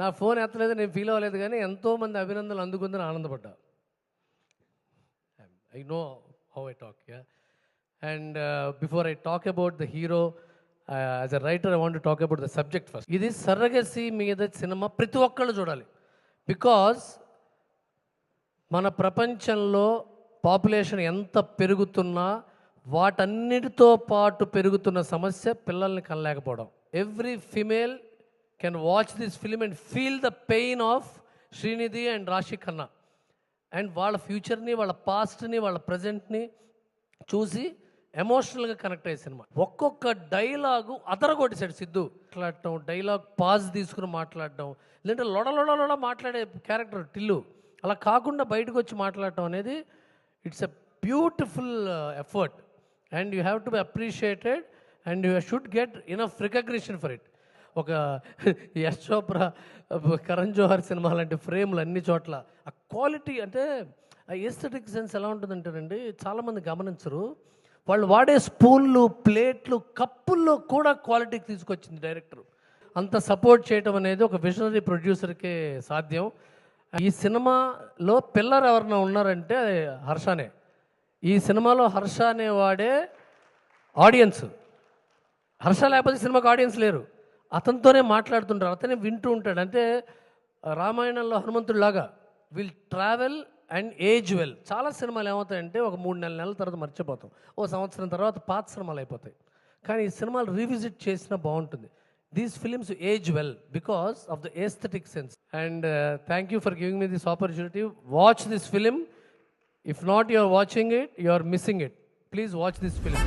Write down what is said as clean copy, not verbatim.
నా ఫోన్ ఎత్తలేదు, నేను ఫీల్ అవ్వలేదు, కానీ ఎంతోమంది అభినందనలు అందుకుందని ఆనందపడ్డా. I know how I talk, yeah. And before I talk about the hero, as a writer, I want to talk about the subject first. ఇది surrogacy మీద సినిమా ప్రతి ఒక్కళ్ళు చూడాలి. బికాజ్ మన ప్రపంచంలో పాపులేషన్ ఎంత పెరుగుతున్నా వాటన్నిటితో పాటు పెరుగుతున్న సమస్య పిల్లల్ని కనలేకపోవడం. Every female can watch this film and feel the pain of Srinidhi and Raashi Khanna. And వాళ్ళ ఫ్యూచర్ని, వాళ్ళ పాస్ట్ని, వాళ్ళ ప్రజెంట్ని చూసి ఎమోషనల్గా కనెక్ట్ అయ్యే సినిమా. ఒక్కొక్క డైలాగు అదరగొట్టేశాడు సిద్ధు. మాట్లాడటం, డైలాగ్ పాజ్ తీసుకుని మాట్లాడటం, లేదంటే లొడ మాట్లాడే క్యారెక్టర్ టిల్లు, అలా కాకుండా బయటకు వచ్చి మాట్లాడటం అనేది it's a beautiful effort and you have to be appreciated and you should get enough recognition for it. ఒక యశ్ చోప్రా, కరణ్ జోహర్ సినిమా లాంటి ఫ్రేమ్లు అన్ని చోట్ల ఆ క్వాలిటీ, అంటే ఆ ఎస్థెటిక్ సెన్స్ ఎలా ఉంటుందంటేనండి, చాలామంది గమనించరు. వాళ్ళు వాడే స్పూన్లు, ప్లేట్లు, కప్పుల్లో కూడా క్వాలిటీకి తీసుకొచ్చింది డైరెక్టర్. అంత సపోర్ట్ చేయటం అనేది ఒక విజనరీ ప్రొడ్యూసర్కే సాధ్యం. ఈ సినిమాలో పిల్లర్ ఎవరన్నా ఉన్నారంటే అది హర్షనే. ఈ సినిమాలో హర్ష అనేవాడే ఆడియన్స్. హర్ష లేకపోతే సినిమాకి ఆడియన్స్ లేరు. అతనితోనే మాట్లాడుతుంటారు, అతనే వింటూ ఉంటాడు. అంటే రామాయణంలో హనుమంతుడిలాగా will travel and age well. చాలా సినిమాలు ఏమవుతాయంటే ఒక 3-4 నెలల తర్వాత మర్చిపోతాం, ఓ సంవత్సరం తర్వాత పాత సినిమాలు అయిపోతాయి. కానీ ఈ సినిమాలు రీవిజిట్ చేసినా బాగుంటుంది. These films as well because of the aesthetic sense. And thank you for giving me this opportunity. Watch this film. If not you are watching it, you are missing it. Please watch this film.